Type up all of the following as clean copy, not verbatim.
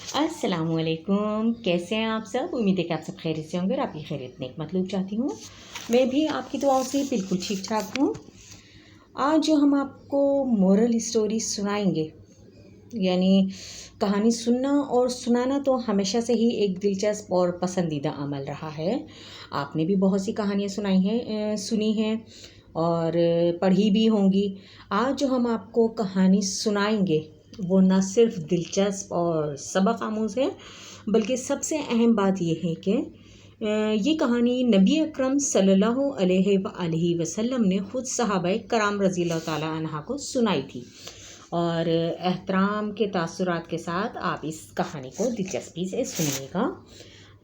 अस्सलाम वालेकुम। कैसे हैं आप सब? उम्मीद है कि आप सब खैरियत से होंगे और आपकी खैरियत नेक मतलूब चाहती हूँ। मैं भी आपकी दुआओं से बिल्कुल ठीक ठाक हूँ। आज जो हम आपको मोरल स्टोरी सुनाएंगे, यानी कहानी सुनना और सुनाना तो हमेशा से ही एक दिलचस्प और पसंदीदा अमल रहा है। आपने भी बहुत सी कहानियाँ सुनी हैं और पढ़ी भी होंगी। आज जो हम आपको कहानी सुनाएंगे वो न सिर्फ दिलचस्प और सबक आमूज़ है, बल्कि सबसे अहम बात यह है कि ये कहानी नबी अकरम सल्लल्लाहु अलैहि वसल्लम ने ख़ुद सहाबाए कराम रज़ी अल्लाह ताला अन्हा को सुनाई थी। और एहतराम के तासुरात के साथ आप इस कहानी को दिलचस्पी से सुनिएगा।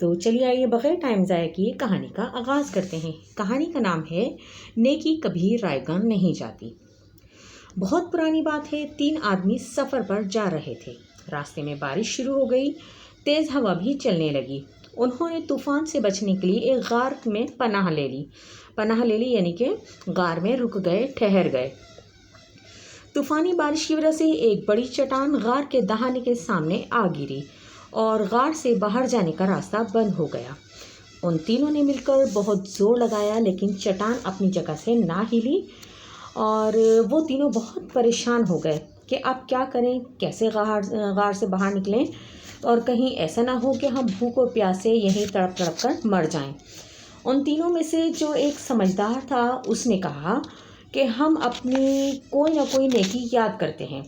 तो चलिए आइए बग़ैर टाइम ज़ाया किए कहानी का आगाज़ करते हैं। कहानी का नाम है नेकी कभी रायगान नहीं जाती। बहुत पुरानी बात है, 3 आदमी सफ़र पर जा रहे थे। रास्ते में बारिश शुरू हो गई, तेज़ हवा भी चलने लगी। उन्होंने तूफ़ान से बचने के लिए एक गार में पनाह ले ली यानी कि गार में रुक गए, ठहर गए। तूफ़ानी बारिश की वजह से एक बड़ी चट्टान गार के दहाने के सामने आ गिरी और गार से बाहर जाने का रास्ता बंद हो गया। उन तीनों ने मिलकर बहुत ज़ोर लगाया, लेकिन चट्टान अपनी जगह से ना हिली और वो तीनों बहुत परेशान हो गए कि अब क्या करें, कैसे गार से बाहर निकलें और कहीं ऐसा ना हो कि हम भूख और प्यास से यहीं तड़प तड़प कर मर जाएं। उन तीनों में से जो एक समझदार था, उसने कहा कि हम अपनी कोई ना कोई नेकी याद करते हैं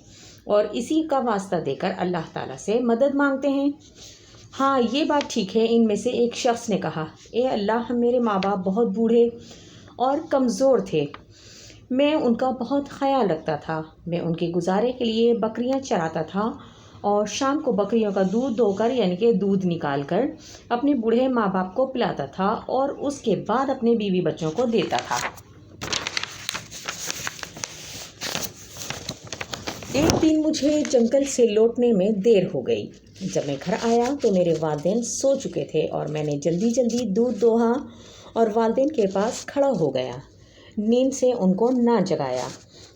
और इसी का वास्ता देकर अल्लाह ताला से मदद मांगते हैं। हाँ, ये बात ठीक है, इनमें से एक शख्स ने कहा, ए अल्लाह, मेरे माँ बाप बहुत बूढ़े और कमज़ोर थे। मैं उनका बहुत ख्याल रखता था। मैं उनके गुजारे के लिए बकरियां चराता था और शाम को बकरियों का दूध धोकर यानी कि दूध निकाल कर अपने बूढ़े माँ बाप को पिलाता था और उसके बाद अपने बीवी बच्चों को देता था। एक दिन मुझे जंगल से लौटने में देर हो गई। जब मैं घर आया तो मेरे वालिदैन सो चुके थे और मैंने जल्दी जल्दी दूध दोहा और वालिदैन के पास खड़ा हो गया। नींद से उनको ना जगाया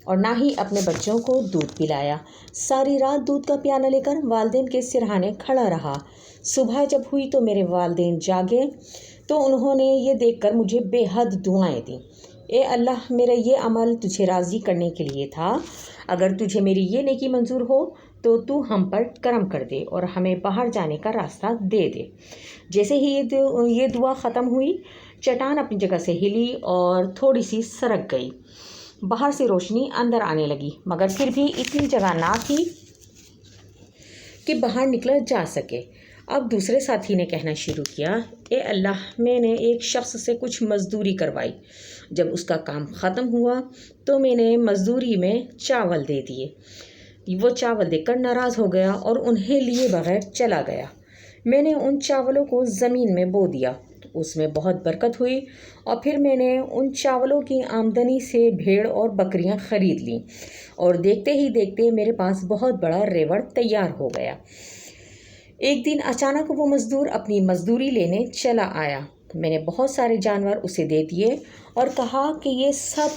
और ना ही अपने बच्चों को दूध पिलाया। सारी रात दूध का प्याला लेकर वालिदैन के सिरहाने खड़ा रहा। सुबह जब हुई तो मेरे वालिदैन जागे तो उन्होंने ये देखकर मुझे बेहद दुआएं दी। ए अल्लाह, मेरा ये अमल तुझे राज़ी करने के लिए था। अगर तुझे मेरी ये नेकी मंजूर हो तो तू हम पर करम कर दे और हमें बाहर जाने का रास्ता दे दे। जैसे ही ये दुआ ख़त्म हुई, चट्टान अपनी जगह से हिली और थोड़ी सी सरक गई। बाहर से रोशनी अंदर आने लगी, मगर फिर भी इतनी जगह ना थी कि बाहर निकला जा सके। अब दूसरे साथी ने कहना शुरू किया, ए अल्लाह, मैंने एक शख्स से कुछ मज़दूरी करवाई। जब उसका काम ख़त्म हुआ तो मैंने मज़दूरी में चावल दे दिए। वो चावल देखकर नाराज़ हो गया और उन्हें लिए बगैर चला गया। मैंने उन चावलों को ज़मीन में बो दिया, उसमें बहुत बरकत हुई और फिर मैंने उन चावलों की आमदनी से भेड़ और बकरियां ख़रीद लीं और देखते ही देखते मेरे पास बहुत बड़ा रेवड़ तैयार हो गया। एक दिन अचानक वो मज़दूर अपनी मज़दूरी लेने चला आया। मैंने बहुत सारे जानवर उसे दे दिए और कहा कि ये सब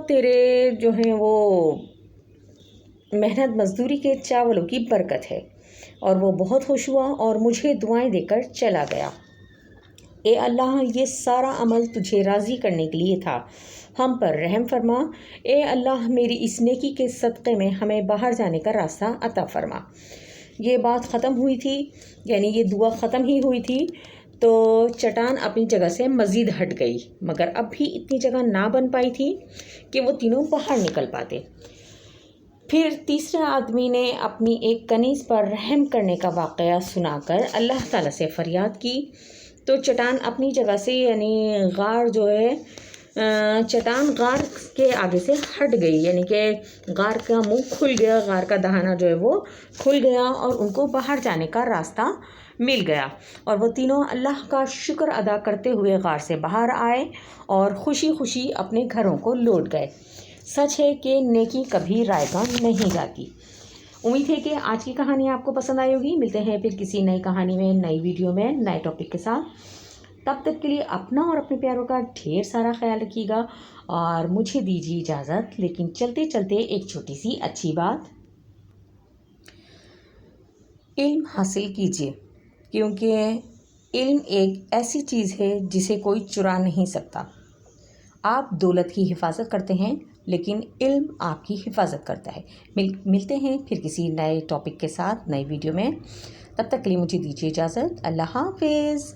तेरे जो हैं वो मेहनत मज़दूरी के चावलों की बरकत है। और वो बहुत खुश हुआ और मुझे दुआएं देकर चला गया। ए अल्लाह, ये सारा अमल तुझे राज़ी करने के लिए था, हम पर रहम फरमा। ए अल्लाह, मेरी इस नेकी के सदक़े में हमें बाहर जाने का रास्ता अता फरमा। ये बात ख़त्म हुई थी, यानी ये दुआ ख़त्म ही हुई थी तो चट्टान अपनी जगह से मज़ीद हट गई, मगर अब भी इतनी जगह ना बन पाई थी कि वो तीनों बाहर निकल पाते। फिर तीसरे आदमी ने अपनी एक कनीज़ पर रहम करने का वाक़या सुनाकर अल्लाह ताला से फ़रियाद की तो चट्टान अपनी जगह से यानी गार जो है चट्टान गार के आगे से हट गई, यानी कि गार का मुंह खुल गया, गार का दहाना जो है वो खुल गया और उनको बाहर जाने का रास्ता मिल गया। और वो तीनों अल्लाह का शुक्र अदा करते हुए गार से बाहर आए और खुशी खुशी अपने घरों को लौट गए। सच है कि नेकी कभी रायगान नहीं जाती। उम्मीद है कि आज की कहानी आपको पसंद आई होगी। मिलते हैं फिर किसी नई कहानी में, नई वीडियो में, नए टॉपिक के साथ। तब तक के लिए अपना और अपने प्यारों का ढेर सारा ख्याल रखिएगा और मुझे दीजिए इजाज़त। लेकिन चलते चलते एक छोटी सी अच्छी बात। علم حاصل کیجیے، کیونکہ علم ایک ایسی چیز ہے جسے کوئی چرا نہیں سکتا۔ آپ دولت کی حفاظت کرتے ہیں لیکن علم آپ کی حفاظت کرتا ہے۔ ملتے ہیں پھر کسی نئے ٹاپک کے ساتھ نئی ویڈیو میں، تب تک کے لیے مجھے دیجیے اجازت۔ اللہ حافظ۔